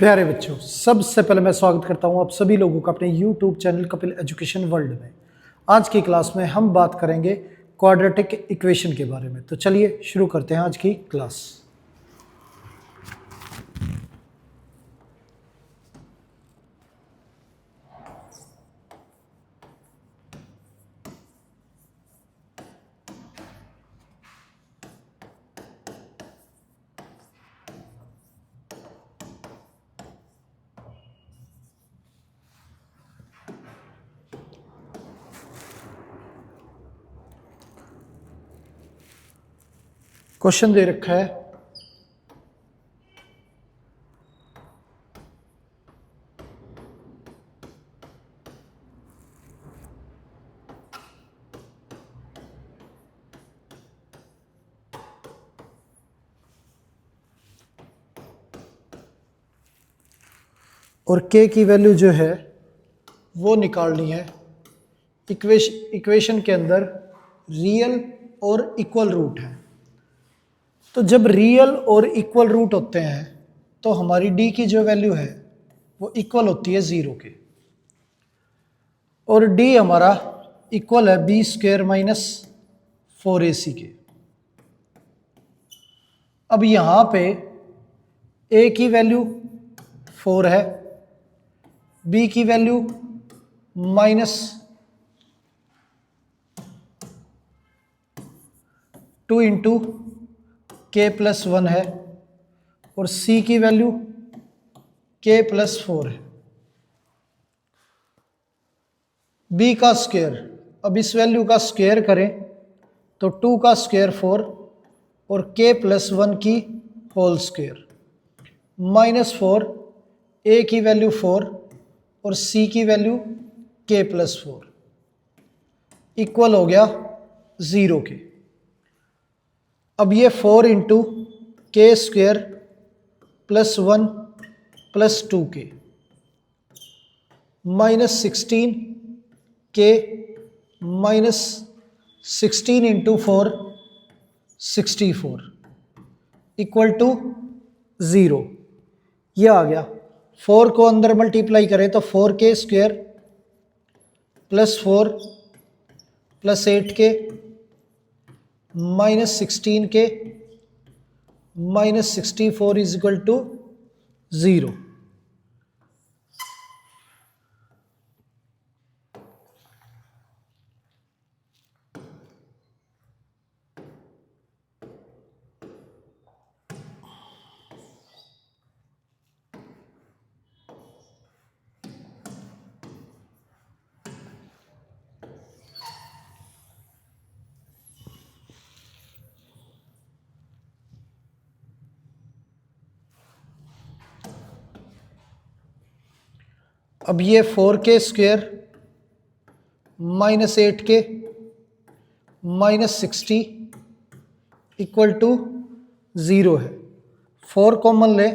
प्यारे बच्चों, सबसे पहले मैं स्वागत करता हूं आप सभी लोगों का अपने YouTube channel Kapil education world में। आज की क्लास में हम बात करेंगे क्वाड्रेटिक इक्वेशन के बारे में। तो चलिए शुरू करते हैं आज की क्लास। क्वेश्चन दे रखा है और k की वैल्यू जो है वो निकालनी है। इक्वेशन के अंदर रियल और इक्वल रूट है। तो जब रियल और इक्वल रूट होते हैं तो हमारी d की जो वैल्यू है वो इक्वल होती है 0 के, और d हमारा इक्वल है b स्क्वायर माइनस 4ac के। अब यहाँ पे a की वैल्यू 4 है, b की value minus 2 into K plus 1 है, और c की वैल्यू k प्लस 4 है। b का स्क्वायर, अब इस वैल्यू का स्क्वायर करें तो 2 का स्क्वायर 4 और k प्लस 1 की होल स्क्वायर माइनस 4, a की वैल्यू 4 और c की वैल्यू k प्लस 4 इक्वल हो गया 0 के। अब ये 4 इंटू के square plus 1 plus 2k minus 16 के माइनस 16 इंटू 4 64 इक्वल टू 0। ये आ गया। 4 को अंदर मल्टीप्लाई करें तो 4k square plus 4 plus 8k minus 16k minus 64 is equal to 0। अब ये 4k square minus 8k minus 60 equal to 0 है। 4 कॉमन ले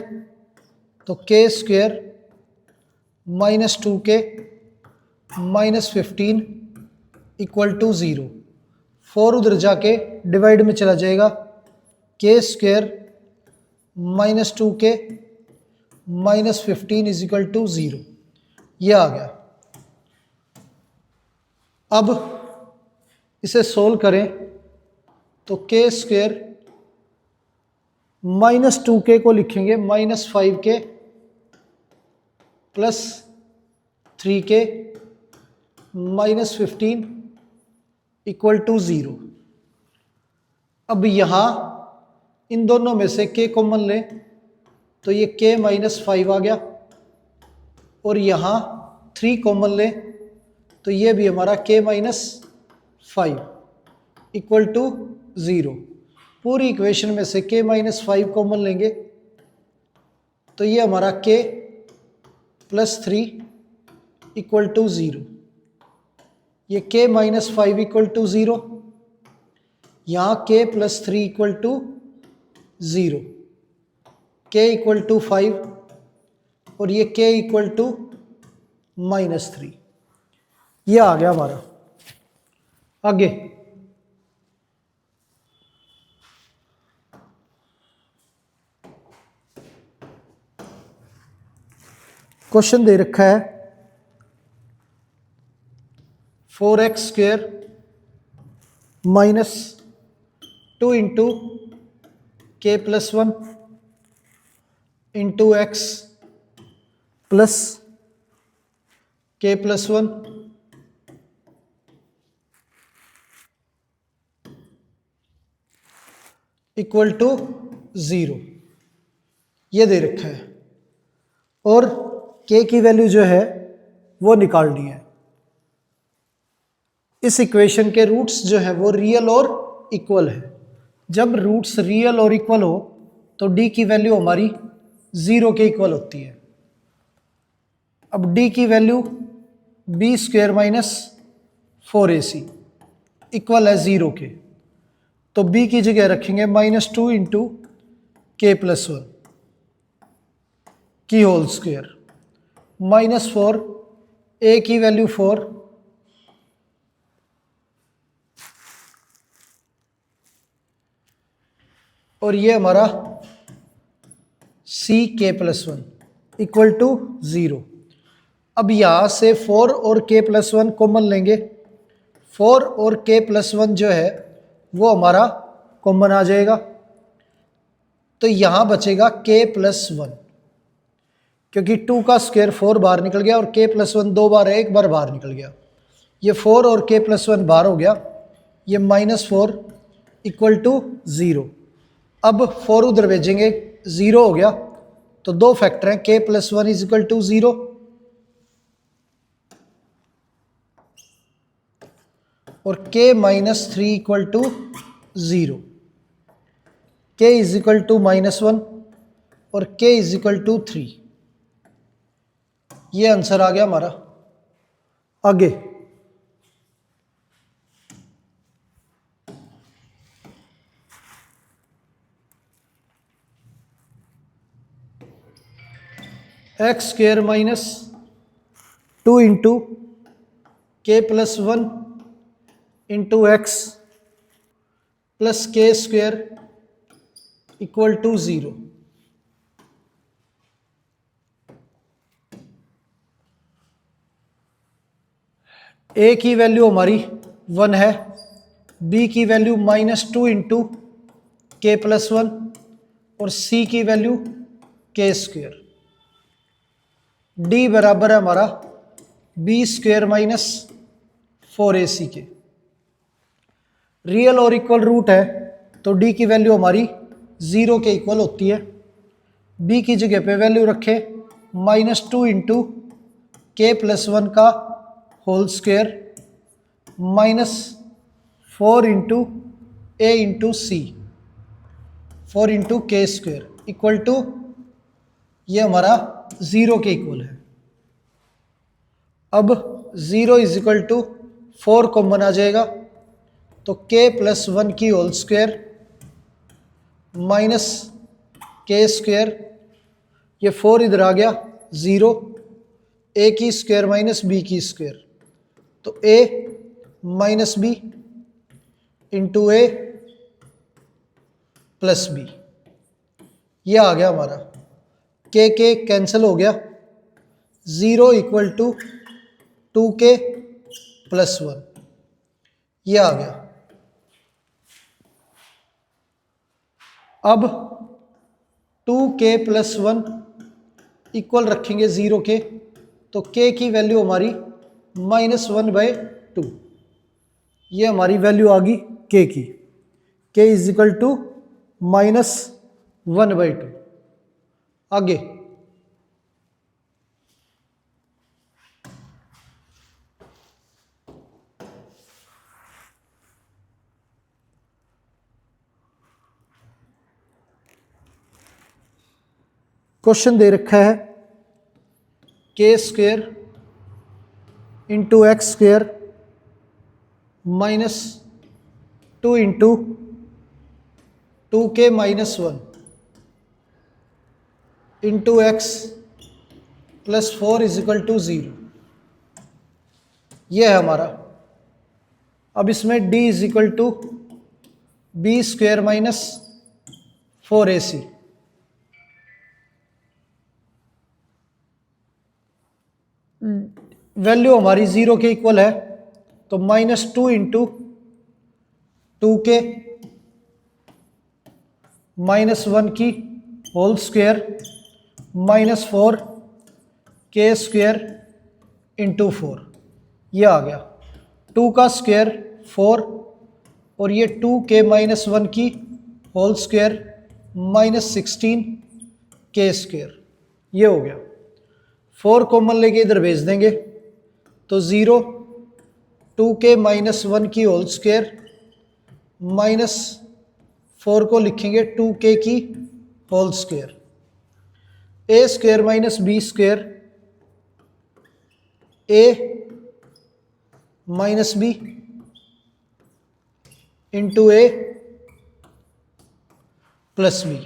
तो k square minus 2k minus 15 equal to 0। 4 उधर जाके डिवाइड में चला जाएगा, k square minus 2k minus 15 is equal to 0। यह आ गया। अब इसे सोल्व करें तो k स्क्वायर माइनस 2k को लिखेंगे minus 5k plus 3k minus 15 equal to 0। अब यहाँ इन दोनों में से k कॉमन लें तो ये k माइनस 5 आ गया, और यहाँ 3 कॉमन लें तो ये भी हमारा k माइनस 5 इक्वल टू 0। पूरी इक्वेशन में से k माइनस 5 कॉमन लेंगे तो ये हमारा k प्लस 3 इक्वल टू 0। ये k माइनस 5 इक्वल टू 0, यहाँ k plus 3 equal to 0, k equal to 5 और ये k इक्वल टू माइनस 3। ये आ गया हमारा। आगे क्वेश्चन दे रखा है 4x² minus 2 into k+1 into x plus k+1 equal to 0, ये दे रखा है और k की वैल्यू जो है वो निकालनी है। इस इक्वेशन के रूट्स जो है वो रियल और इक्वल है। जब रूट्स रियल और इक्वल हो तो d की वैल्यू हमारी 0 के इक्वल होती है। अब d की value b² minus 4ac equal है 0 के, तो b की जगह रखेंगे -2 इंटू k+1 की होल स्क्वायर -4, a की वैल्यू 4 और ये हमारा ck+1 इक्वल टू 0। अब यहां से 4 और k+1 कॉमन लेंगे। 4 और k+1 जो है वो हमारा कॉमन आ जाएगा, तो यहां बचेगा k+1, क्योंकि 2 का स्क्वायर 4 बाहर निकल गया और k+1 2 बार है, एक बार बाहर निकल गया। ये 4 और k+1 बाहर हो गया, ये -4 इक्वल टू 0। अब 4 उधर भेजेंगे, 0 हो गया, तो दो फैक्टर हैं, k+1 इज इक्वल टू 0 और k-3 equal to 0। k is equal to -1 और k इज इक्वल टू 3। ये आंसर आ गया हमारा। आगे x² minus 2 into k+1 into x plus k² equal to 0। a की वैल्यू हमारी 1 है, b की वैल्यू -2 इंटू k+1 और c की वैल्यू k²। d बराबर है हमारा b² माइनस 4ac के। रियल और इक्वल रूट है तो d की वैल्यू हमारी 0 के इक्वल होती है। b की जगह पे वैल्यू रखे -2 इंटू k+1 का whole square -4 into a into c 4 into k² equal to, ये हमारा 0 के इक्वल है। अब 0 इज इक्वल टू 4 कॉमन आ जाएगा, तो k+1 की होल स्क्वायर माइनस k², ये 4 इधर आ गया 0, a की स्क्वायर माइनस b की स्क्वायर, तो a minus b into a plus b, ये आ गया हमारा। k कैंसिल हो गया, 0 इक्वल टू 2k+1, ये आ गया। अब 2k+1 इक्वल रखेंगे 0 के, तो k की वैल्यू हमारी -1/2, ये हमारी वैल्यू आ गई k की। k is equal to -1/2। आगे क्वेश्चन दे रखा है k² into x² -2 into 2k-1 into x plus 4 is equal to 0, ये है हमारा। अब इसमें d is equal to b² minus 4ac, value हमारी 0 के इक्वल है, तो -2 इंटू 2k -1 की whole square -4 k square into 4, ये आ गया। 2 का स्क्वायर 4 और ये 2k -1 की होल स्क्वायर -16 k स्क्वायर, ये हो गया। 4 कॉमन लेके इधर भेज देंगे तो 0, 2k -1 की होल स्क्वायर -4 को लिखेंगे 2k की whole square, a square minus B square a minus B into A plus B,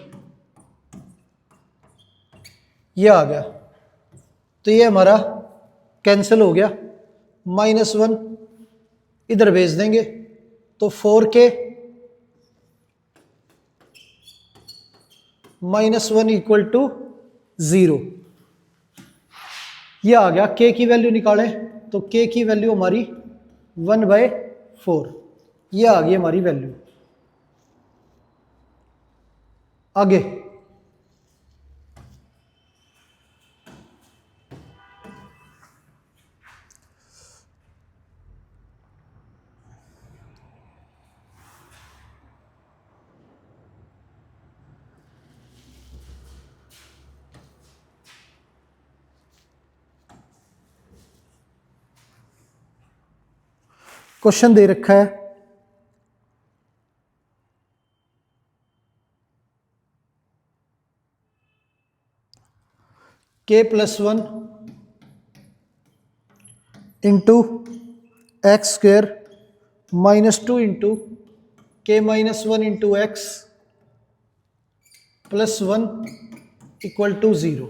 ये आ गया। तो ये हमारा कैंसिल हो गया, -1 इधर भेज देंगे तो 4k -1 इक्वल टू 0, ये आ गया। k की वैल्यू निकालें तो k की वैल्यू हमारी 1/4, ये आ गई हमारी वैल्यू। आगे क्वेश्चन दे रखा है k+1 into x square -2 into k -1 into X +1 equal to 0,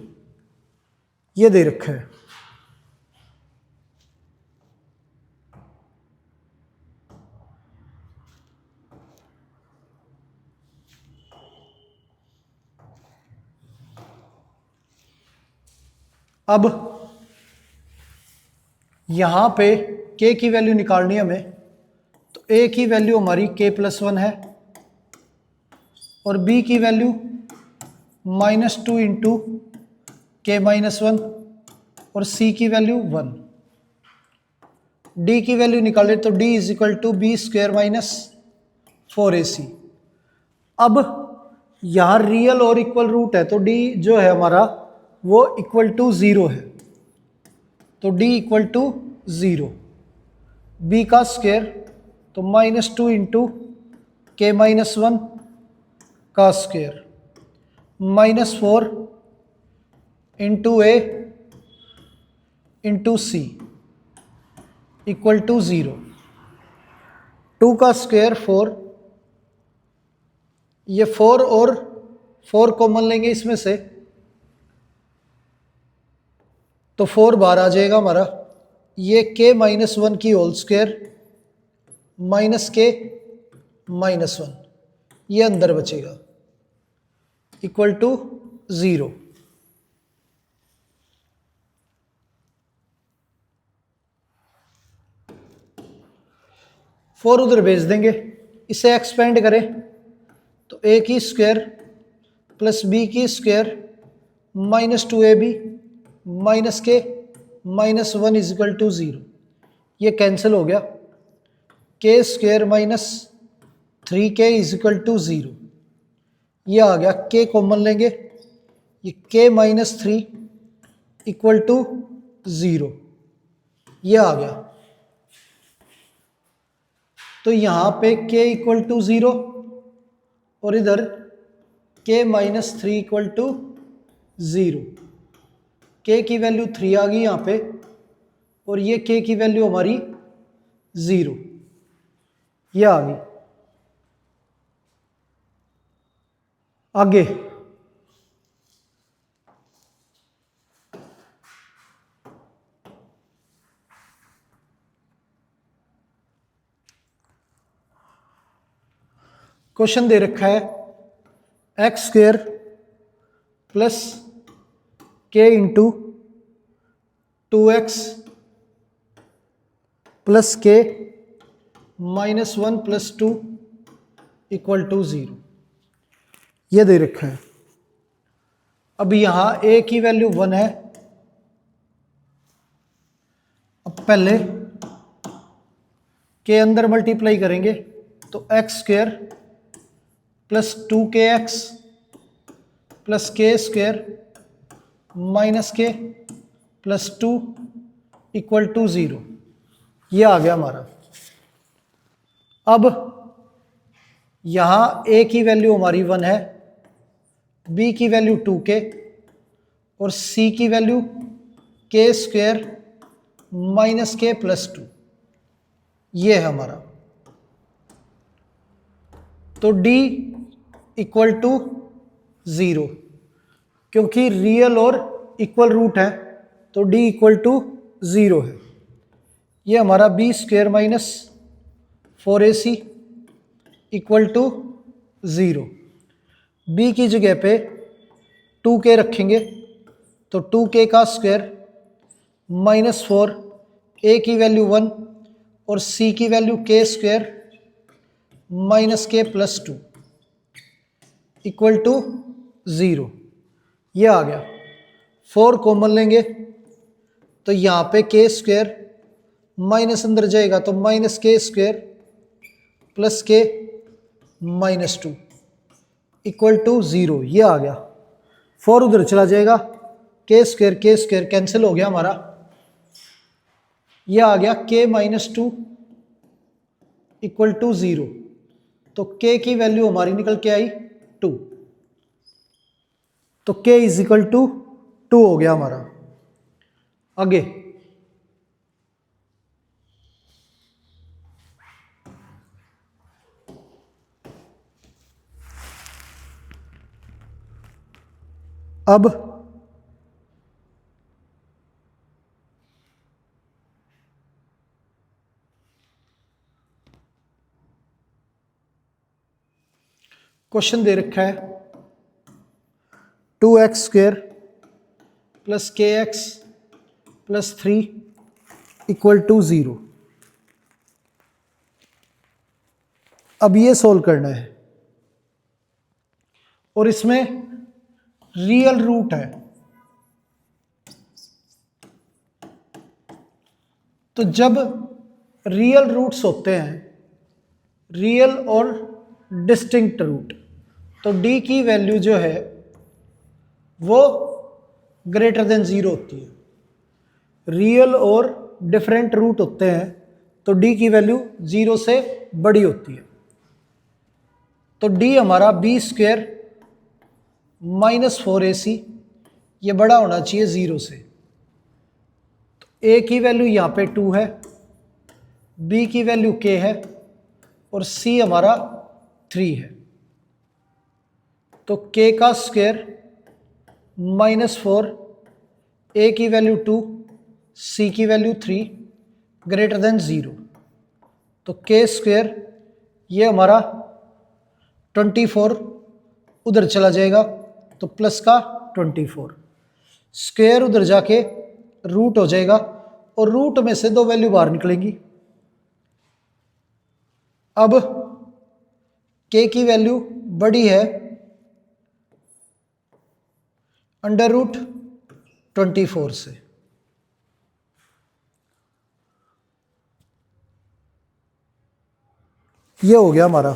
ये दे रखा है। अब यहां पे k की वैल्यू निकालनी है हमें, तो a की वैल्यू हमारी k+1 है और b की वैल्यू -2 इंटू k -1 और c की वैल्यू 1। d की वैल्यू निकाले तो d is equal to B square -4ac। अब यहां रियल और इक्वल रूट है, तो d जो है हमारा वो इक्वल टू 0 है, तो d इक्वल टू 0। b का स्क्वायर तो -2 इंटू k -1 का square -4 into a into C equal to 0। 2 का स्क्वायर 4, ये 4 और 4 कॉमन लेंगे इसमें से तो 4 बाहर आ जाएगा हमारा। ये k -1 की होल स्क्वायर -k -1, ये अंदर बचेगा इक्वल टू 0। फोर उधर भेज देंगे, इसे एक्सपेंड करें तो a की स्क्वायर प्लस b की square -2ab -k -1 is equal to 0, ये कैंसिल हो गया। k square -3k is equal to 0, ये आ गया। k कॉमन लेंगे, ये k -3 इक्वल टू 0, ये आ गया। तो यहां पे k इक्वल टू 0 और इधर k -3 इक्वल टू 0, k की वैल्यू 3 आ गई यहां पे और ये k की वैल्यू हमारी 0, ये आ गई। आगे क्वेश्चन दे रखा है x square plus k into 2x plus के माइनस 1 प्लस 2 इक्वल टू 0, ये दे रखा है। अब यहां ए की वैल्यू 1 है। अब पहले के अंदर मल्टीप्लाई करेंगे तो x square plus 2kx plus के स्क्वायर माइनस के प्लस 2 इक्वल टू 0, ये आ गया हमारा। अब यहां a की वैल्यू हमारी 1 है, b की वैल्यू 2k और c की वैल्यू के स्क्वायर माइनस के प्लस 2, ये है हमारा। तो d इक्वल टू 0, क्योंकि रियल और इक्वल रूट है तो d इक्वल टू 0 है। ये हमारा B square minus 4ac equal to 0। b की जगह पे 2k रखेंगे तो 2k का स्क्वायर माइनस 4, a की वैल्यू 1 और c की वैल्यू के स्क्वायर माइनस के प्लस 2 इक्वल टू 0, ये आ गया। 4 कॉमन लेंगे तो यहाँ पे के स्क्वायर माइनस अंदर जाएगा तो माइनस के स्क्वायर प्लस के माइनस 2 इक्वल टू 0, ये आ गया। 4 उधर चला जाएगा, के स्क्वायर कैंसिल हो गया हमारा, ये आ गया के माइनस 2 इक्वल टू 0। तो के की वैल्यू हमारी निकल के आई 2, तो k इज इक्वल टू 2 हो गया हमारा। आगे अब क्वेश्चन दे रखा है 2x square plus K X plus 3 equal to 0। अब ये सोल्व करना है और इसमें रियल रूट है, तो जब रियल रूट्स होते हैं, रियल और डिस्टिंक्ट रूट, तो d की वैल्यू जो है वो ग्रेटर देन 0 होती है। रियल और डिफरेंट रूट होते हैं तो d की वैल्यू 0 से बड़ी होती है। तो d हमारा बी स्क्वायर माइनस 4ac, ये बड़ा होना चाहिए 0 से। तो a की वैल्यू यहाँ पे 2 है, b की वैल्यू k है और c हमारा 3 है। तो k का स्क्वायर माइनस 4, a की वैल्यू 2, c की वैल्यू 3 ग्रेटर देन 0। तो k स्क्वायर ये हमारा 24 उधर चला जाएगा तो प्लस का 24, स्क्वायर उधर जाके रूट हो जाएगा और रूट में से 2 वैल्यू बाहर निकलेंगी। अब k की वैल्यू बड़ी है अंडर रूट 24 से, ये हो गया हमारा।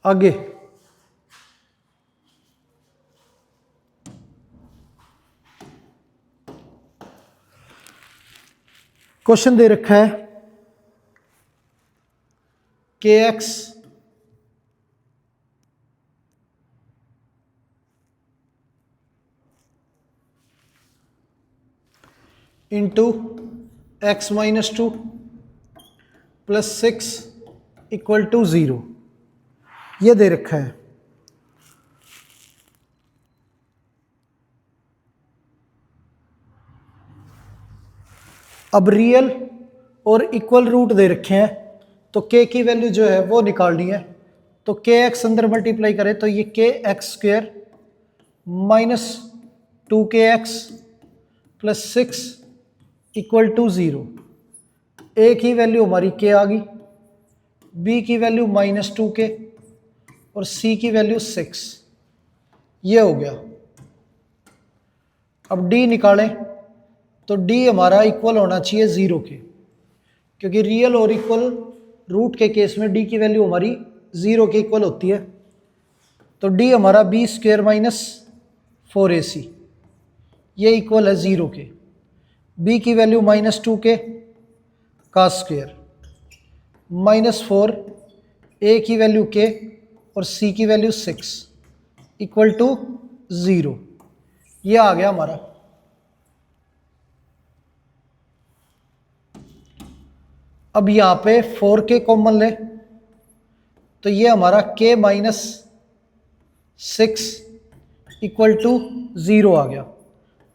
आगे क्वेश्चन दे रखा है K X into x minus 2 plus 6 equal to 0, ये दे रखा है। अब रियल और इक्वल रूट दे रखे हैं, तो k की वैल्यू जो है वो निकालनी है। तो के एक्स अंदर मल्टीप्लाई करें तो ये K X square minus 2kx plus 6 equal to 0। A की वैल्यू हमारी के आ गई, बी की वैल्यू माइनस 2k और सी की वैल्यू 6, ये हो गया। अब डी निकालें तो डी हमारा इक्वल होना चाहिए 0 के, क्योंकि रियल और इक्वल रूट के केस में डी की वैल्यू हमारी 0 के इक्वल होती है। तो डी हमारा बी स्क्वेयर माइनस 4ac, ये इक्वल है 0 के। बी की वैल्यू माइनस 2k का स्क्वेयर माइनस 4, ए की वैल्यू k और सी की वैल्यू 6 इक्वल टू 0, ये आ गया हमारा। अब यहाँ पे 4k कॉमन लें तो ये हमारा k माइनस 6 इक्वल टू 0 आ गया।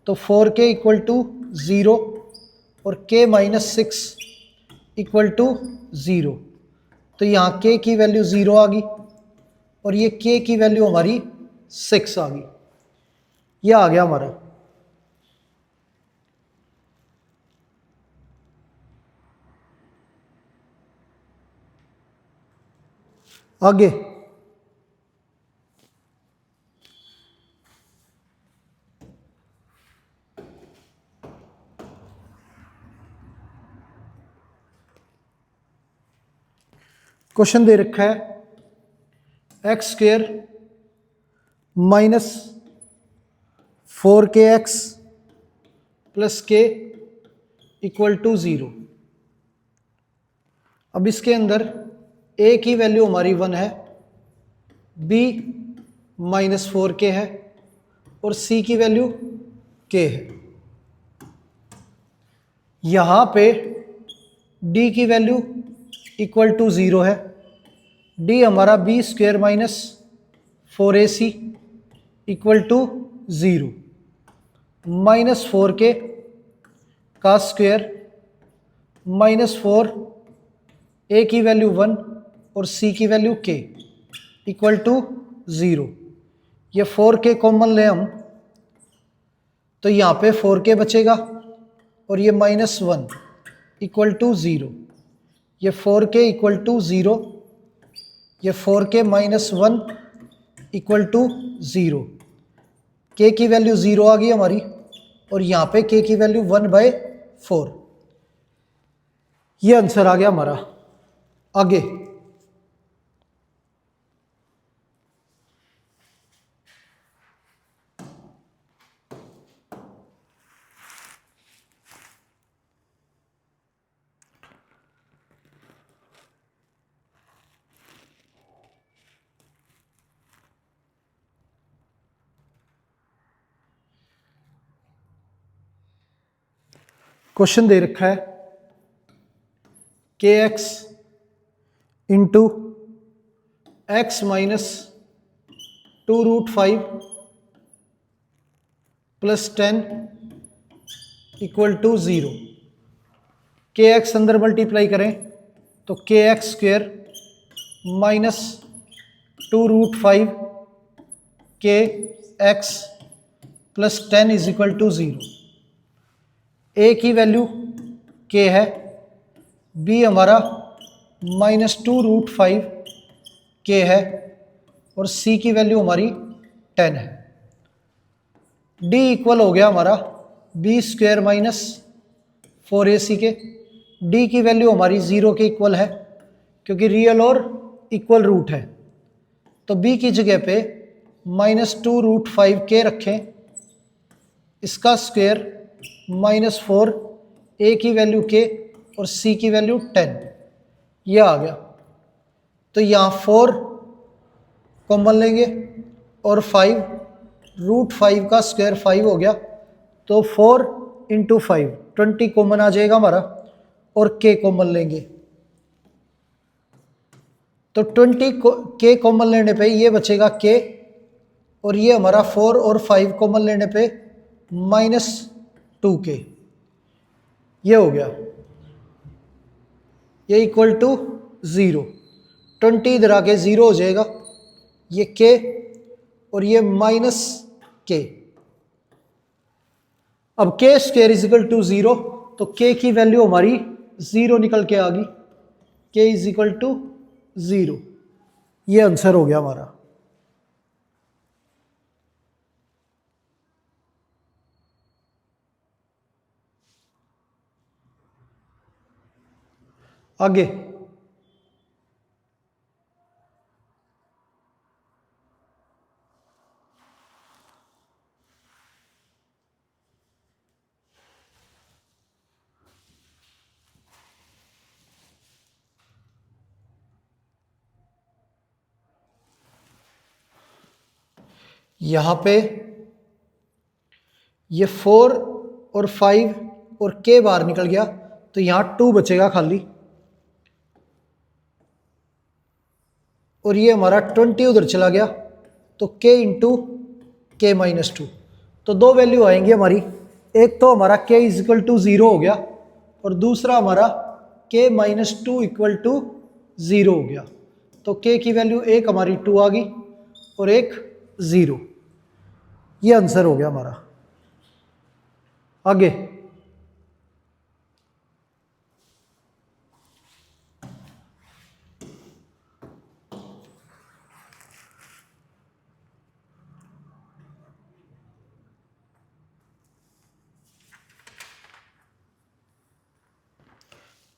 तो 4k इक्वल टू 0 और k माइनस 6 इक्वल टू 0। तो यहाँ k की वैल्यू 0 आ गई और ये k की वैल्यू हमारी 6 आ गई, ये आ गया हमारा। आगे क्वेश्चन दे रखा है X square minus 4kx plus k equal to 0। अब इसके अंदर a की वैल्यू हमारी 1 है, b माइनस 4k है और c की वैल्यू k है। यहाँ पे d की वैल्यू इक्वल टू 0 है, d हमारा B square minus 4ac equal to 0, minus 4k का स्क्वेयर माइनस 4, a की वैल्यू 1 और c की वैल्यू k इक्वल टू 0। ये 4k कॉमन लें हम तो यहाँ पे 4k बचेगा और ये माइनस 1 इक्वल टू 0। ये 4k इक्वल टू 0, ये 4k minus 1 equal to 0। k की वैल्यू 0 आ गई हमारी और यहाँ पे k की वैल्यू 1/4, ये आंसर आ गया हमारा। आगे क्वेश्चन दे रखा है kx into X minus 2√5 plus 10 equal to 0। kx अंदर मल्टीप्लाई करें तो kx square minus 2√5 kx plus 10 is equal to 0। a की वैल्यू k है, b हमारा माइनस 2√5 k है और c की वैल्यू हमारी 10 है। d इक्वल हो गया हमारा b स्क्वेयर माइनस 4ac के। d की वैल्यू हमारी 0 के इक्वल है क्योंकि रियल और इक्वल रूट है, तो b की जगह पे माइनस 2√5 k रखें, इसका स्क्वेयर माइनस 4, a की वैल्यू k और c की वैल्यू 10, ये आ गया। तो यहाँ 4 कॉमन लेंगे और 5√5 का स्क्वायर 5 हो गया, तो 4 इंटू 5 20 कॉमन आ जाएगा हमारा। और k कॉमन लेंगे तो 20 k कॉमन लेने पे ये बचेगा k, और ये हमारा 4 और 5 कॉमन लेने पे -2k, ये हो गया, ये इक्वल टू 0। 20 इधर आके 0 हो जाएगा, ये k और ये -k। अब k square is equal to 0, तो k की वैल्यू हमारी 0 निकल के आ गई, k इज इक्वल टू 0। ये आंसर हो गया हमारा। आगे यहाँ पे ये 4 और 5 और k बाहर निकल गया, तो यहाँ 2 बचेगा खाली, और ये हमारा 20 उधर चला गया, तो k इंटू के -2। तो दो वैल्यू आएंगी हमारी, एक तो हमारा k इज इक्वल टू 0 हो गया, और दूसरा हमारा k -2 इक्वल टू 0 हो गया। तो k की वैल्यू एक हमारी 2 आ गई और एक 0। ये आंसर हो गया हमारा। आगे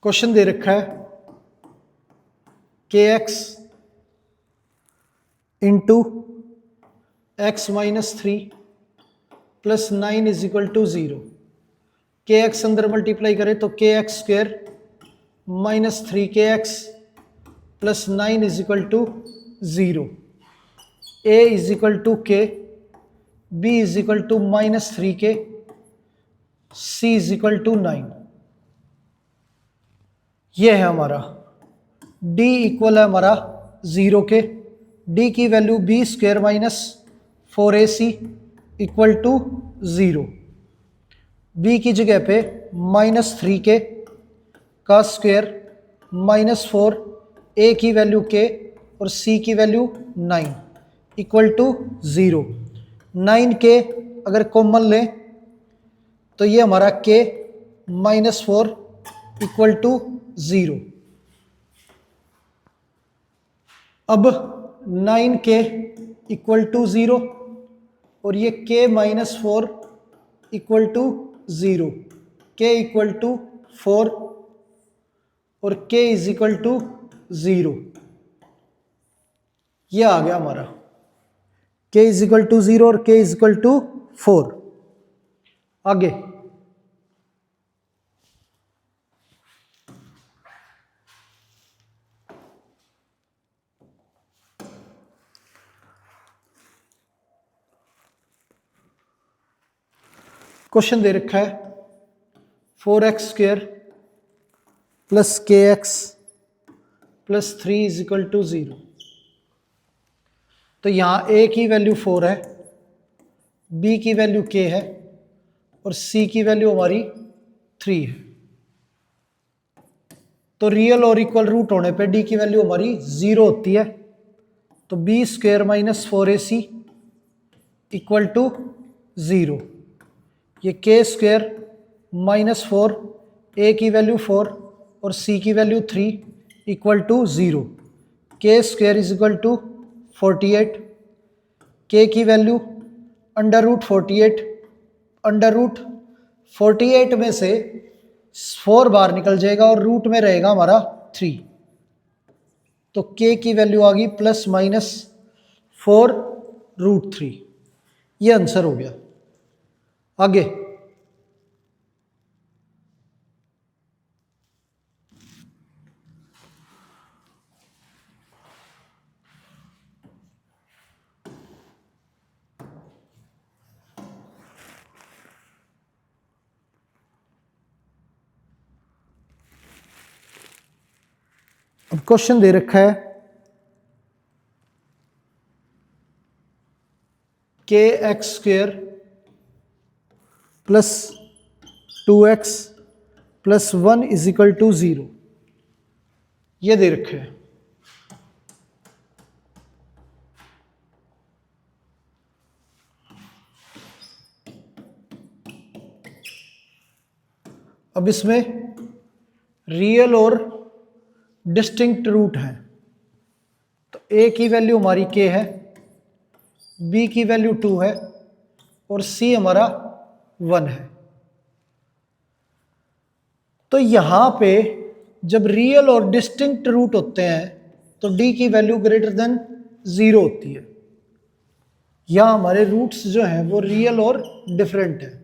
क्वेश्चन दे रखा है kx into x-3 plus 9 is equal to 0। kx अंदर मल्टीप्लाई करें तो kx square -3kx plus 9 is equal to 0। a is equal to k, b is equal to -3k, c is equal to 9। ये है हमारा d equal है हमारा 0 के, d की value b square -4ac equal to 0। b की जगह पे -3k का स्क्वायर -4, a की वैल्यू k और c की वैल्यू 9 इक्वल टू 0। 9k अगर कॉमन लें तो ये हमारा k -4 इक्वल टू 0। अब 9k इक्वल टू 0 और ये k -4 equal to 0, k equal to 4 और k इज इक्वल टू 0। ये आ गया हमारा k इज इक्वल टू 0 और k इज इक्वल टू 4। आगे क्वेश्चन दे रखा है 4x square plus kx plus 3 is equal to 0। तो यहाँ a की वैल्यू 4 है, b की वैल्यू k है और c की वैल्यू हमारी 3 है। तो रियल और इक्वल रूट होने पे d की वैल्यू हमारी 0 होती है, तो b square -4ac equal to 0। ये k स्क्वायर -4, a की वैल्यू 4 और c की value 3 equal to 0। k square is equal to 48, k की वैल्यू √48, √48 में से 4 बाहर निकल जाएगा और रूट में रहेगा हमारा 3, तो k की वैल्यू आ गई +-4√3। ये आंसर हो गया। आगे क्वेश्चन दे रखा है K X square plus 2x plus 1 is equal to 0, ये दे रखे हैं। अब इसमें रियल और डिस्टिंक्ट रूट है, तो a की वैल्यू हमारी k है, b की वैल्यू 2 है और c हमारा 1 है। तो यहां पे जब रियल और डिस्टिंक्ट रूट होते हैं तो d की वैल्यू ग्रेटर देन 0 होती है। यहां हमारे रूट्स जो हैं वो रियल और डिफरेंट है।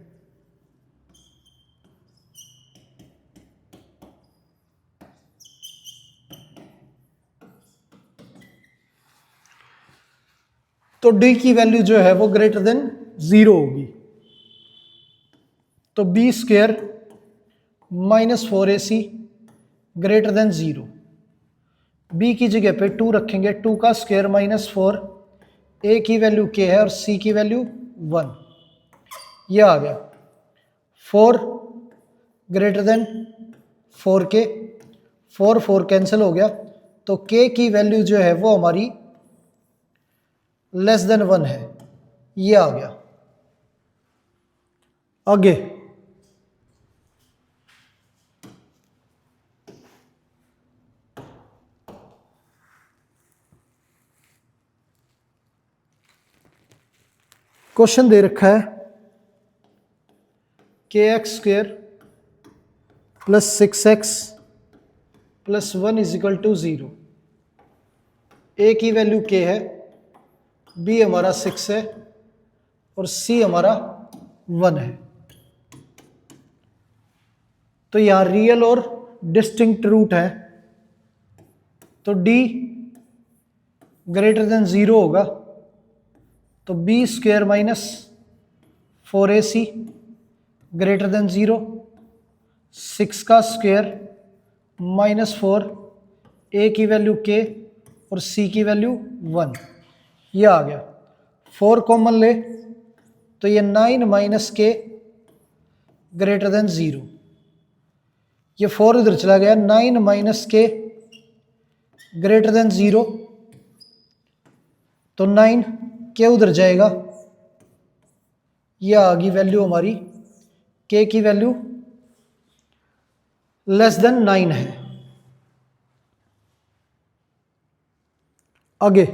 तो d की वैल्यू जो है वो ग्रेटर देन 0 होगी। तो B square minus 4ac greater than 0। b की जगह पे 2 रखेंगे, 2 का स्क्वायर माइनस 4, a की वैल्यू k है और c की वैल्यू 1, ये आ गया। 4 ग्रेटर देन 4k, 4 कैंसिल हो गया, तो k की वैल्यू जो है वो हमारी लेस देन 1 है, ये आ गया। आगे क्वेश्चन दे रखा है K X square plus 6x plus 1 is equal to 0। A की वैल्यू k है, b हमारा 6 है और c हमारा 1 है। तो यहां रियल और डिस्टिंक्ट रूट है, तो d ग्रेटर देन 0 होगा, तो b square minus 4ac greater than 0, 6 का स्क्वेयर माइनस 4, a की वैल्यू k और c की वैल्यू 1, ये आ गया। 4 कॉमन ले तो ये 9 माइनस k ग्रेटर देन 0, ये 4 इधर चला गया, 9 माइनस k ग्रेटर देन 0, तो 9 k उधर जाएगा, ये आ गई वैल्यू हमारी, k की वैल्यू लेस देन 9 है। आगे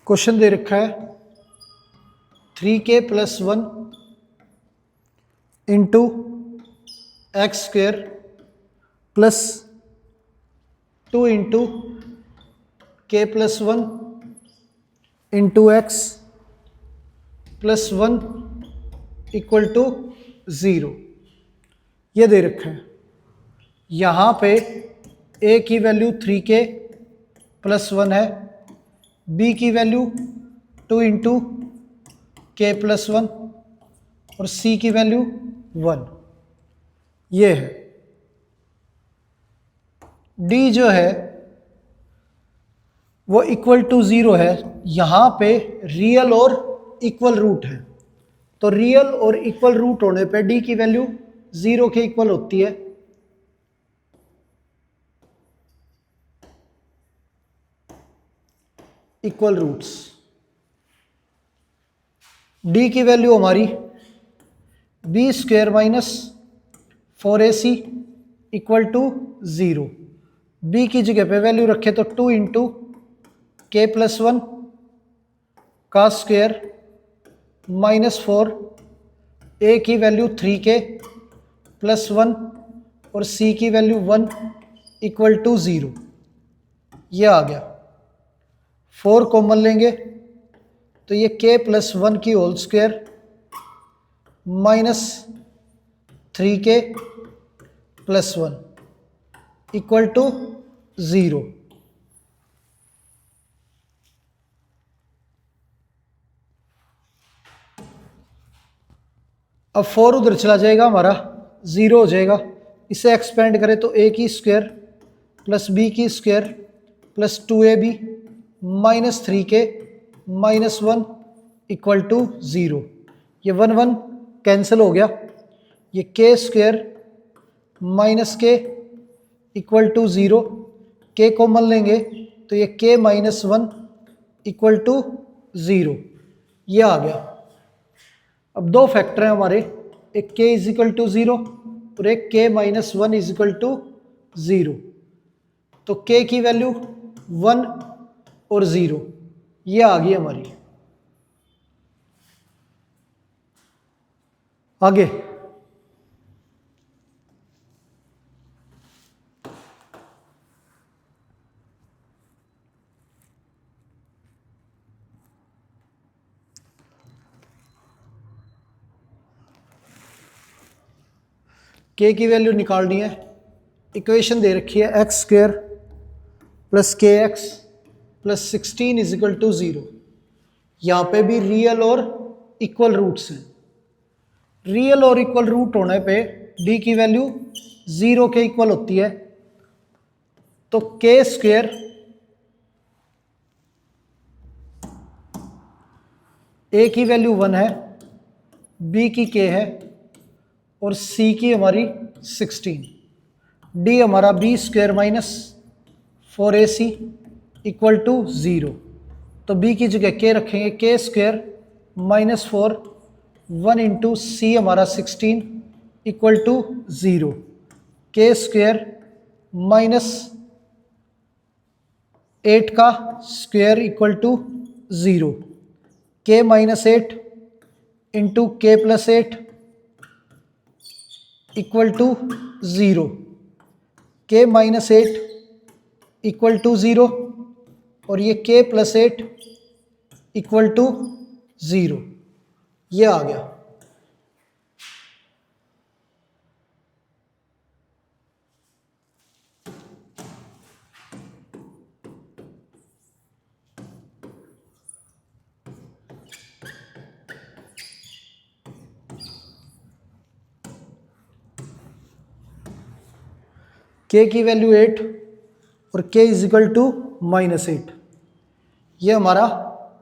क्वेश्चन दे रखा है 3k plus 1 into x square plus 2 into k plus 1 into x plus 1 equal to 0, ये दे रखा है। यहाँ पे a की वैल्यू 3k प्लस 1 है, b की वैल्यू 2 इंटू k प्लस 1 और c की वैल्यू 1, ये है। d जो है वो इक्वल टू 0 है, यहाँ पे रियल और इक्वल रूट है, तो रियल और इक्वल रूट होने पे d की वैल्यू 0 के इक्वल होती है। इक्वल रूट्स, d की वैल्यू हमारी b square minus 4ac equal to 0, b की जगह पे वैल्यू रखे तो 2 इंटू k प्लस 1 का स्क्वेयर माइनस 4, a की वैल्यू 3k प्लस 1 और c की वैल्यू 1 इक्वल टू 0, ये आ गया। 4 कॉमन लेंगे तो ये k प्लस 1 की whole square minus 3k plus 1 equal to 0। अब 4 उधर चला जाएगा, हमारा 0 हो जाएगा। इसे एक्सपेंड करें तो a की स्क्वायर प्लस b की square plus 2ab minus 3k minus 1 equal to 0। ये 1 1 कैंसिल हो गया। ये k square minus k equal to 0, k common लेंगे तो ये k माइनस 1 इक्वल टू 0, ये आ गया। अब दो फैक्टर हैं हमारे, एक k इज इक्वल टू 0 और एक k minus 1 is equal to 0। तो k की वैल्यू 1 और 0 ये आ गई हमारी। आगे k की वैल्यू निकालनी है। इक्वेशन दे रखी है x square plus K X plus 16 is equal to 0। यहाँ पे भी रियल और इक्वल रूट्स हैं। रियल और इक्वल रूट होने पे d की वैल्यू 0 के इक्वल होती है। तो के स्क्वायर a की वैल्यू 1 है, b की k है और c की हमारी 16। d हमारा b square minus 4ac equal to 0। तो b की जगह k रखेंगे, k square minus 4 1 into C हमारा 16 इक्वल टू 0। के स्क्वायर माइनस 8 का square equal to 0। K minus 8 into K plus 8 equal to 0। K minus 8 equal to 0 और ये k plus 8 equal to 0, ये आ गया। k की वैल्यू 8 और k is equal to minus 8, ये हमारा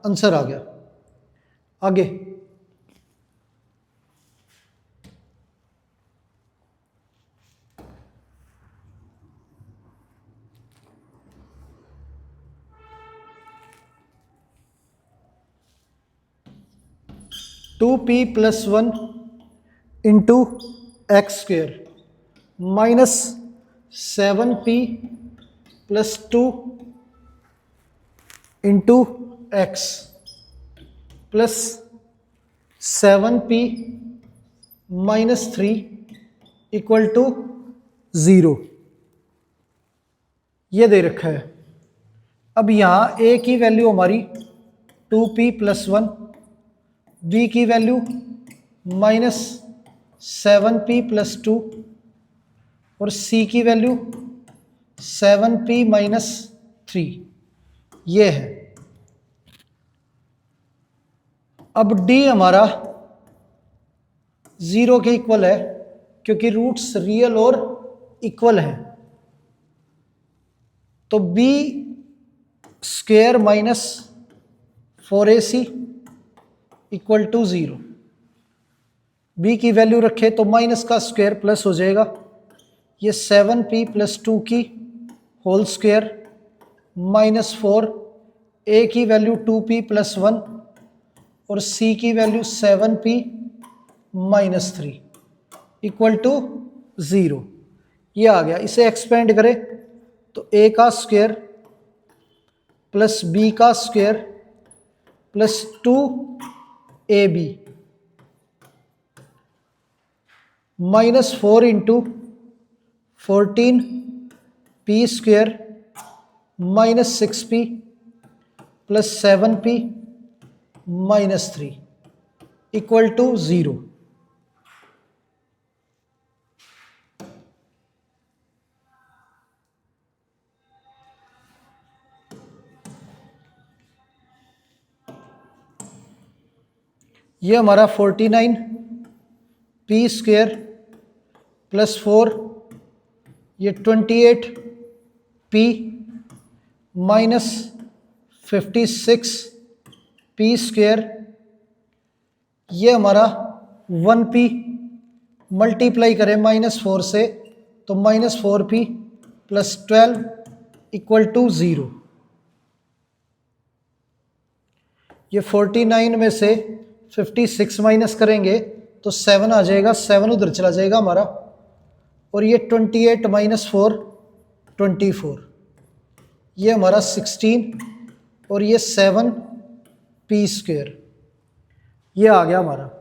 आंसर आ गया। आगे two P plus 1 into x square minus 7p plus 2 into x plus 7p minus 3 equal to 0, ये दे रखा है। अब यहाँ a की वैल्यू हमारी 2p प्लस 1, b की वैल्यू माइनस 7p प्लस 2 और c की वैल्यू 7p माइनस 3, ये है। अब d हमारा 0 के इक्वल है क्योंकि रूट्स रियल और इक्वल हैं। तो b square minus 4ac equal to 0। b की वैल्यू रखे तो माइनस का स्क्वायर प्लस हो जाएगा। ये 7p प्लस 2 की होल स्क्वायर माइनस 4, a की वैल्यू 2p प्लस 1 और c की value 7p minus 3 equal to 0, ये आ गया। इसे एक्सपेंड करें तो a का स्क्वायर प्लस b का square plus 2ab minus 4 into 14p square minus 6p plus 7p -3 equal to 0। ये हमारा 49 पी स्क्वेयर प्लस 4, ये 28 पी माइनस 56 पी स्क्वेयर, ये हमारा 1 पी मल्टीप्लाई करें -4 से तो -4 पी प्लस 12 इक्वल टू 0। ये 49 में से 56 माइनस करेंगे तो 7 आ जाएगा, 7 उधर चला जाएगा हमारा, और ये 28 माइनस 4 24, ये हमारा 16 और ये 7 पी स्क्वेयर, ये आ गया हमारा।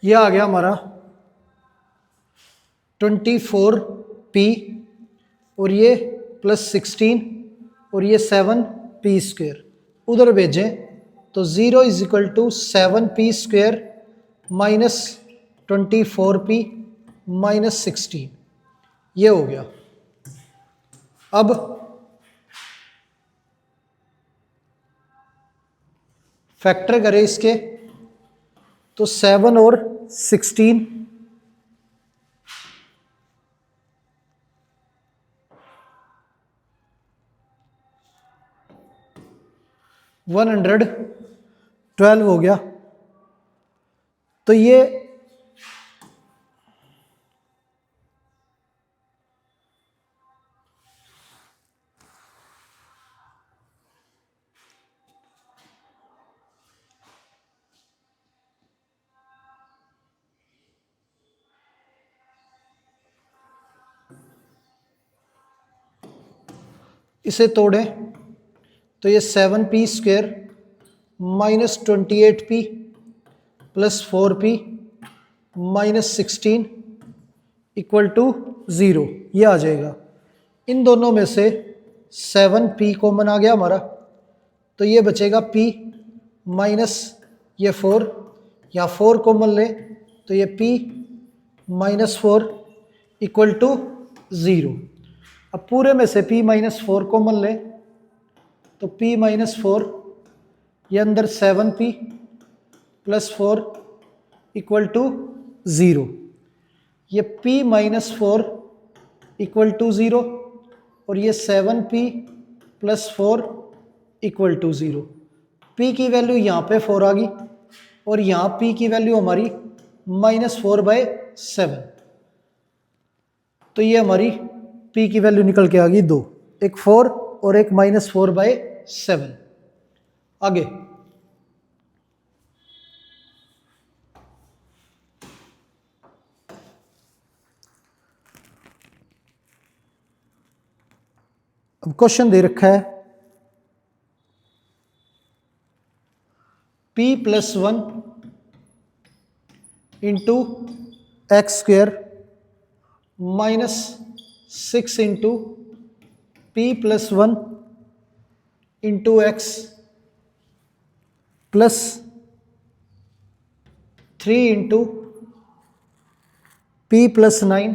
ये आ गया हमारा 24 पी और ये प्लस 16 और ये 7 पी स्क्वेयर, उधर भेजें तो 0 is equal to 7 P square minus 24 P minus 16, ये हो गया। अब फैक्टर करें इसके तो 7 और 16 112 हो गया। तो ये इसे तोड़ें तो ये 7 P square minus 28 p plus 4 p minus 16 equal to 0, ये आ जाएगा। इन दोनों में से 7 पी कॉमन आ गया हमारा, तो ये बचेगा पी माइनस ये 4, या 4 कॉमन ले तो ये पी माइनस 4 इक्वल टू 0। अब पूरे में से p माइनस 4 कॉमन ले तो p माइनस 4, ये अंदर 7p प्लस 4 इक्वल टू 0, ये p माइनस 4 इक्वल टू 0 और ये 7p plus 4 equal to 0। p की वैल्यू यहाँ पे 4 आ गई और यहाँ p की वैल्यू हमारी -4/7, तो ये हमारी p की वैल्यू निकल के आ गई 2, एक 4 और एक -4/7। आगे अब क्वेश्चन दे रखा है p plus 1 into x square minus 6 into p plus 1 into x plus 3 into p plus 9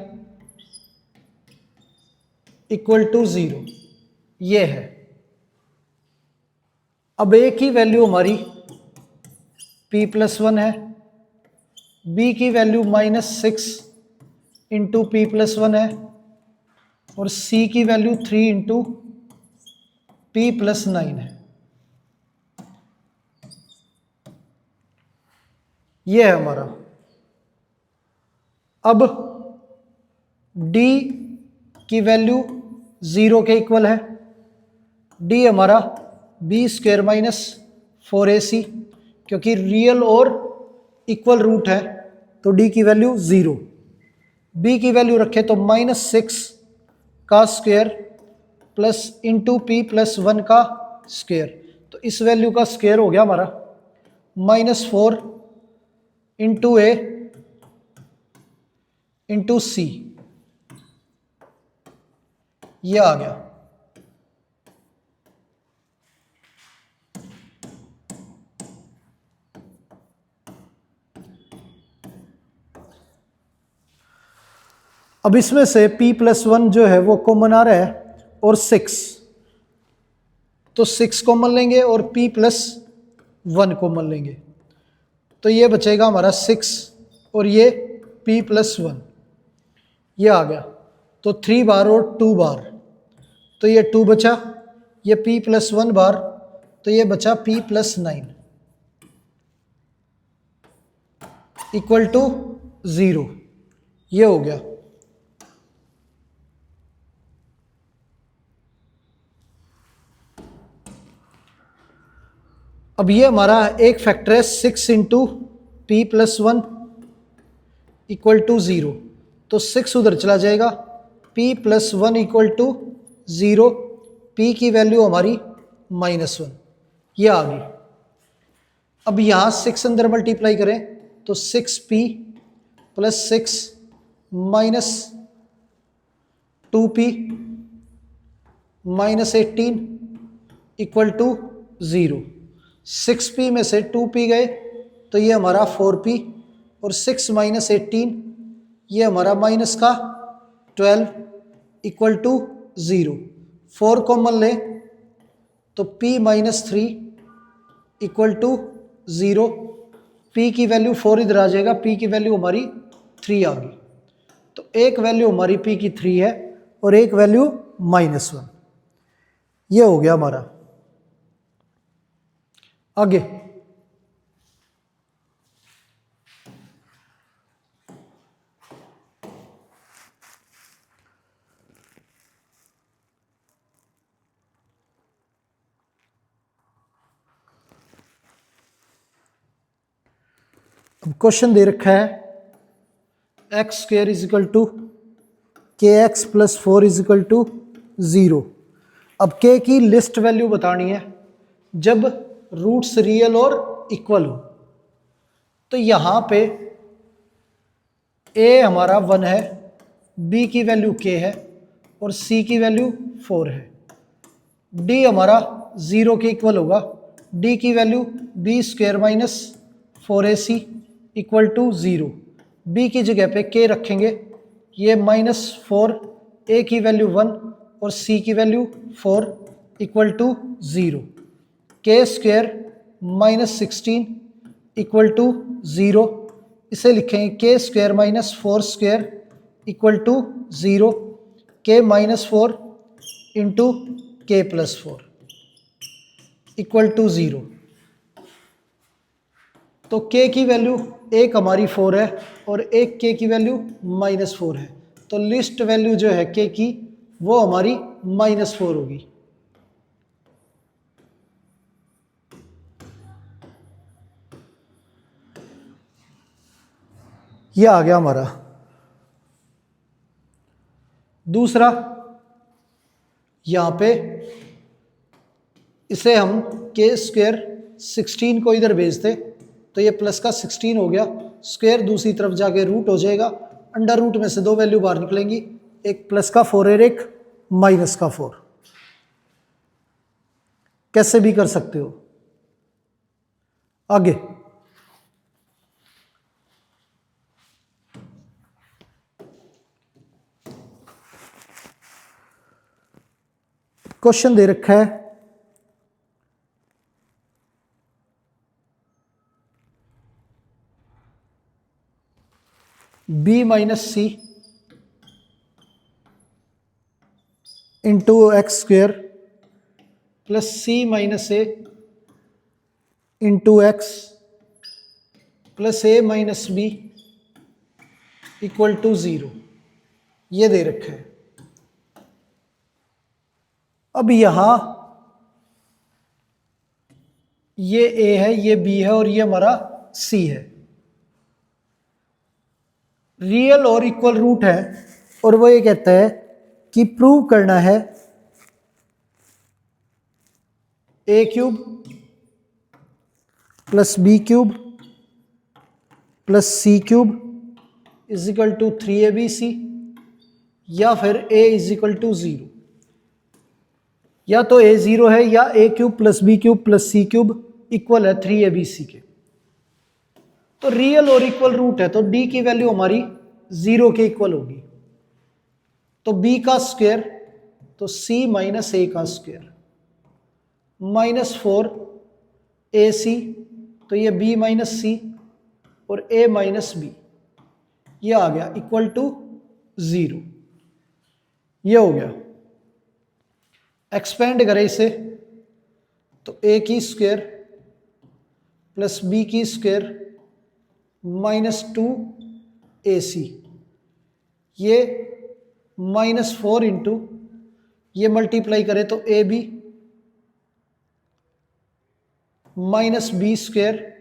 equal to 0, ये है। अब एक ही वैल्यू हमारी p+1 है, b की वैल्यू -6 इंटू p+1 है, और c की वैल्यू 3 इंटू p+9 है। ये है हमारा। अब d की वैल्यू 0 के इक्वल है। d हमारा b² - 4ac, क्योंकि रियल और इक्वल रूट है तो d की वैल्यू 0। b की वैल्यू रखे तो -6 का स्क्वायर प्लस इंटू p+1 का स्क्वायर, तो इस वैल्यू का स्क्वायर हो गया हमारा -4 इंटू a इंटू c, ये आ गया। अब इसमें से p+1 जो है वो कॉमन आ रहा है, और 6, तो 6 कॉमन लेंगे और p+1 कॉमन लेंगे, तो ये बचेगा हमारा 6 और ये p+1, ये आ गया। तो 3 बार और 2 बार, तो ये 2 बचा, ये p+1 बार, तो ये बचा p+9 इक्वल टू 0, ये हो गया। अब ये हमारा एक फैक्टर है 6 इंटू p+1 इक्वल टू 0, तो 6 उधर चला जाएगा, p+1 इक्वल टू 0, p की वैल्यू हमारी -1, ये आ गई। अब यहाँ 6 अंदर मल्टीप्लाई करें तो 6p + 6 - 2p - 18 equal to 0। 6p में से 2p गए तो ये हमारा 4p, और 6 - 18 ये हमारा माइनस का 12 इक्वल टू 0। 4 कॉमन ले तो p - 3 इक्वल टू 0। p की वैल्यू 4 इधर आ जाएगा, p की वैल्यू हमारी 3 आ गई। तो एक वैल्यू हमारी p की 3 है और एक वैल्यू -1, ये हो गया हमारा। आगे अब क्वेश्चन दे रखा है x² = kx + 4 = 0। अब k की लिस्ट वैल्यू बतानी है जब रूट्स रियल और इक्वल हो। तो यहां पे a हमारा 1 है, b की वैल्यू k है और c की वैल्यू 4 है। d हमारा 0 के इक्वल होगा, d की value b² - 4ac equal to 0। b की जगह पे k रखेंगे, ये -4, a की वैल्यू 1 और c की value 4 equal to 0। k² - 16 equal to 0, इसे लिखेंगे k² - 4² equal to 0, k - 4 into k+4 equal to 0। तो k की वैल्यू एक हमारी 4 है और एक k की वैल्यू -4 है, तो लिस्ट वैल्यू जो है k की वो हमारी -4 होगी। ये आ गया हमारा। दूसरा, यहां पे इसे हम k² 16 को इधर भेज दे तो ये प्लस का 16 हो गया, स्क्वायर दूसरी तरफ जाके रूट हो जाएगा, अंडर रूट में से 2 वैल्यू बाहर निकलेंगी, एक +4 और एक -4। कैसे भी कर सकते हो। आगे क्वेश्चन दे रखा है b minus c into x square plus c minus a into x plus a minus b equal to 0, ये दे रखा है। अब यहां ये ए है, ये बी है और ये हमारा सी है। रियल और इक्वल रूट है और वो ये कहता है कि प्रूव करना है a cube plus b cube plus c cube is equal to 3abc, या फिर a इज इक्वल टू 0। या तो a 0 है या a cube plus b cube plus c cube equal है 3abc के। तो रियल और इक्वल रूट है तो d की वैल्यू हमारी 0 के इक्वल होगी। तो b का स्क्वायर तो c माइनस a का स्क्वायर माइनस 4ac, तो ये b माइनस सी और a माइनस बी, ये आ गया इक्वल टू 0। ये हो गया। एक्सपेंड करें इसे तो a की स्क्वायर प्लस b की स्क्वायर माइनस 2ac, ये माइनस 4 इंटू ये मल्टीप्लाई करें तो a b minus B square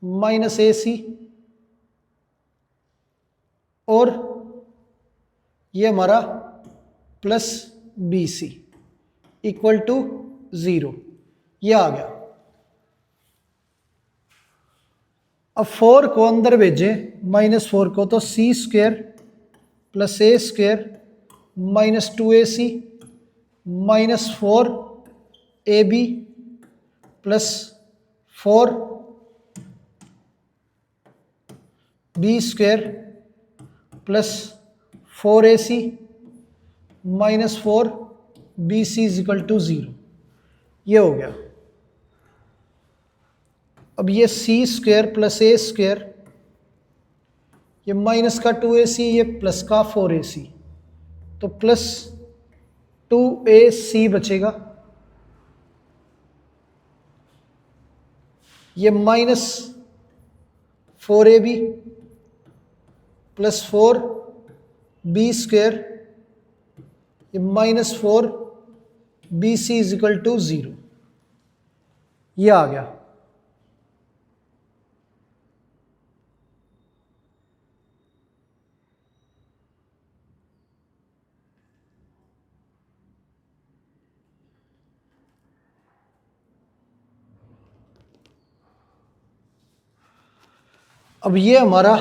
minus a c, और ये हमारा plus b c equal to 0, ये आ गया। अब 4 को अंदर भेजें माइनस 4 को, तो c square plus a square minus 2ac minus 4ab plus 4b square plus 4ac minus 4bc is equal to 0, ये हो गया। अब ये c square plus a square, ये माइनस का 2ac, ये प्लस का 4ac, तो प्लस 2ac बचेगा, ये minus 4ab plus 4b square, ये minus 4bc is equal to 0, ये आ गया। अब ये हमारा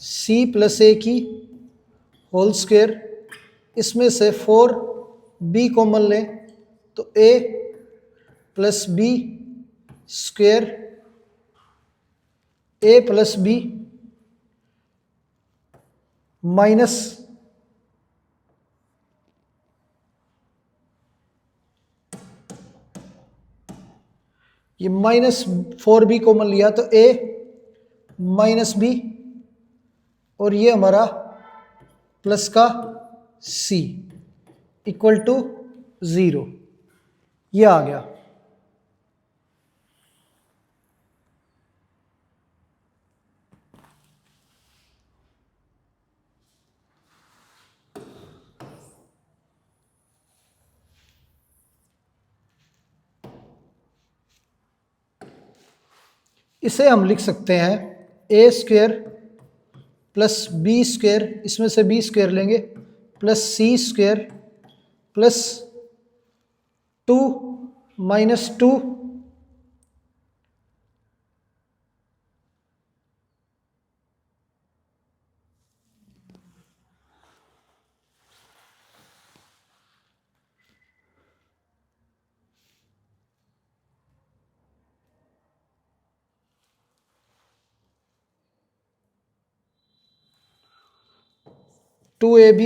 c प्लस ए की होल स्क्वायर, इसमें से 4b कॉमन लें तो a plus b square a plus b minus ये माइनस 4b कॉमन लिया तो a माइनस बी, और ये हमारा प्लस का c इक्वल टू 0, ये आ गया। इसे हम लिख सकते हैं ए स्क्वायर प्लस बी स्क्वायर, इसमें से बी स्क्वायर लेंगे, प्लस सी स्क्वायर प्लस 2 माइनस 2 2ab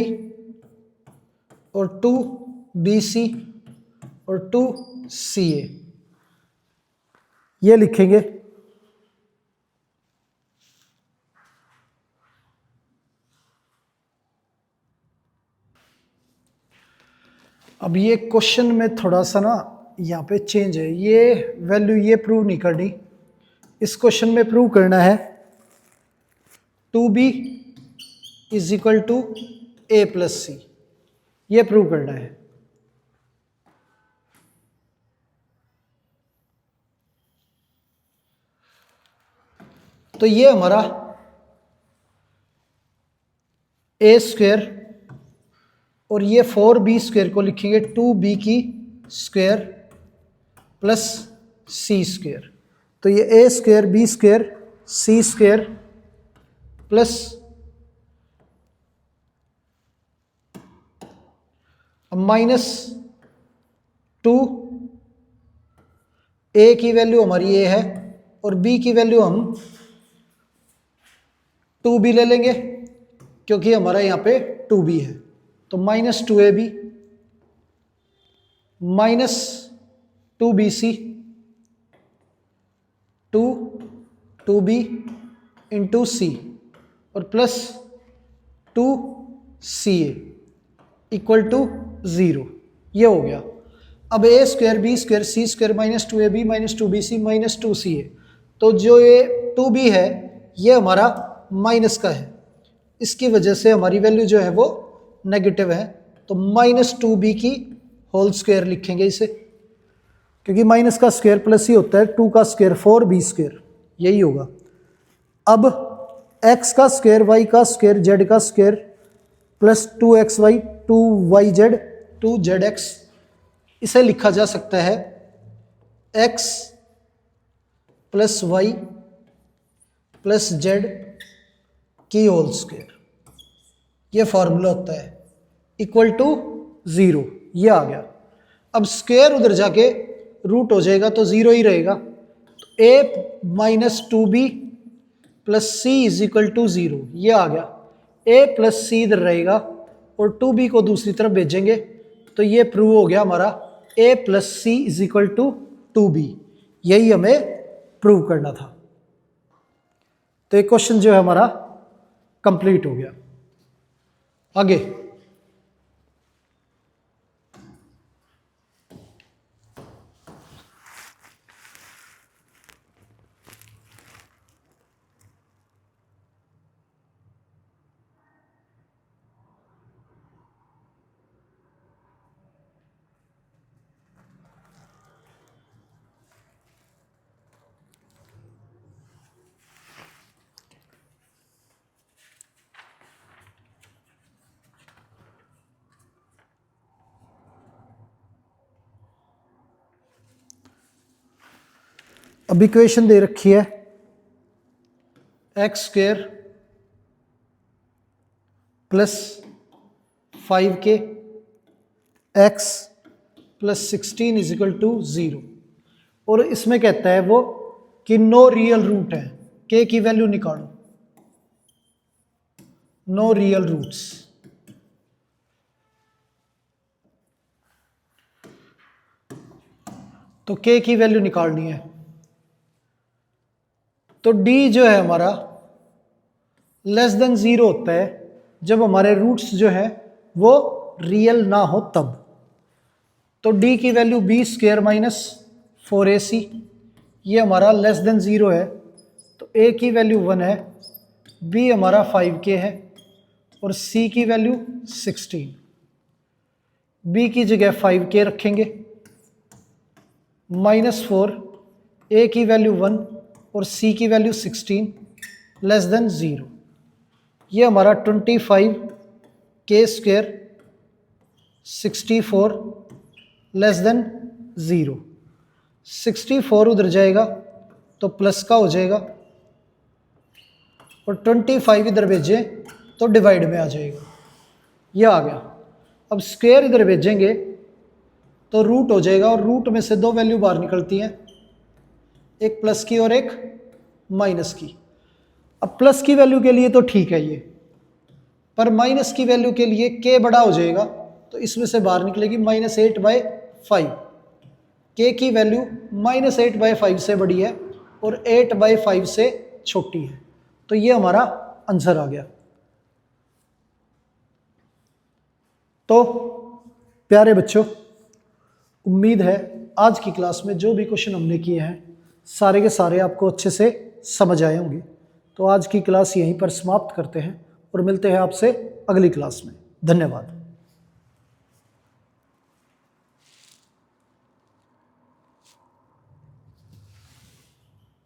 और 2bc और 2ca, ये लिखेंगे। अब ये क्वेश्चन में थोड़ा सा ना यहाँ पे चेंज है, ये वैल्यू ये प्रूव नहीं करनी, इस क्वेश्चन में प्रूव करना है 2b is equal to a plus c, ये प्रूव करना है। तो ये हमारा a स्क्वायर और ये 4b स्क्वायर को लिखेंगे 2b की स्क्वायर प्लस सी स्क्वायर। तो ये a square b square c square plus minus 2, a की वैल्यू हमारी a है और b की वैल्यू हम 2b ले लेंगे क्योंकि हमारा यहाँ पे 2b है। तो minus 2ab minus 2bc 2b into सी और प्लस 2ca इक्वल टू 0, ये हो गया। अब a square b square c square minus 2ab minus 2bc minus 2ca, तो जो ये 2b है ये हमारा माइनस का है, इसकी वजह से हमारी वैल्यू जो है वो नेगेटिव है। तो माइनस 2b की होल स्क्वायर लिखेंगे इसे, क्योंकि माइनस का स्क्वायर प्लस ही होता है, 2 का स्क्वायर 4b स्क्वायर, यही होगा। अब x का स्क्वायर y का स्क्वायर z का square plus 2xy 2yz 2zx, इसे लिखा जा सकता है x plus y plus z की होल स्क्वायर, ये फॉर्मूला होता है, इक्वल टू 0, ये आ गया। अब स्क्वायर उधर जाके रूट हो जाएगा तो 0 ही रहेगा, तो a minus 2b plus c is equal to 0, ये आ गया। a प्लस सी इधर रहेगा और 2b को दूसरी तरफ भेजेंगे, तो ये प्रूव हो गया हमारा a plus c is equal to 2b, यही हमें प्रूव करना था। तो ये क्वेश्चन जो है हमारा कंप्लीट हो गया। आगे अब इक्वेशन दे रखी है x square plus 5k x plus 16 is equal to 0, और इसमें कहता है वो कि नो रियल रूट है, k की वैल्यू निकालो, नो रियल रूट्स। तो k की वैल्यू निकालनी है, तो d जो है हमारा लेस देन 0 होता है जब हमारे रूट्स जो है वो रियल ना हो तब। तो d की value b square minus 4ac, ये हमारा लेस देन 0 है, तो a की वैल्यू 1 है, b हमारा 5k है और c की वैल्यू 16। b की जगह 5k रखेंगे, -4, a की वैल्यू 1 और c की वैल्यू 16 लेस देन 0, ये हमारा 25k स्क्वायर 64 लेस देन 0। 64 उधर जाएगा तो प्लस का हो जाएगा और 25 इधर भेजें तो डिवाइड में आ जाएगा, ये आ गया। अब स्क्वायर इधर भेजेंगे तो रूट हो जाएगा और रूट में से 2 वैल्यू बाहर निकलती हैं, एक प्लस की और एक माइनस की। अब प्लस की वैल्यू के लिए तो ठीक है ये, पर माइनस की वैल्यू के लिए k बड़ा हो जाएगा तो इसमें से बाहर निकलेगी -8/5। k की वैल्यू -8/5 से बड़ी है और 8/5 से छोटी है, तो ये हमारा आंसर आ गया। तो प्यारे बच्चों, उम्मीद है आज की क्लास में जो भी क्वेश्चन हमने किए हैं सारे के सारे आपको अच्छे से समझ आए होंगे। तो आज की क्लास यहीं पर समाप्त करते हैं और मिलते हैं आपसे अगली क्लास में। धन्यवाद।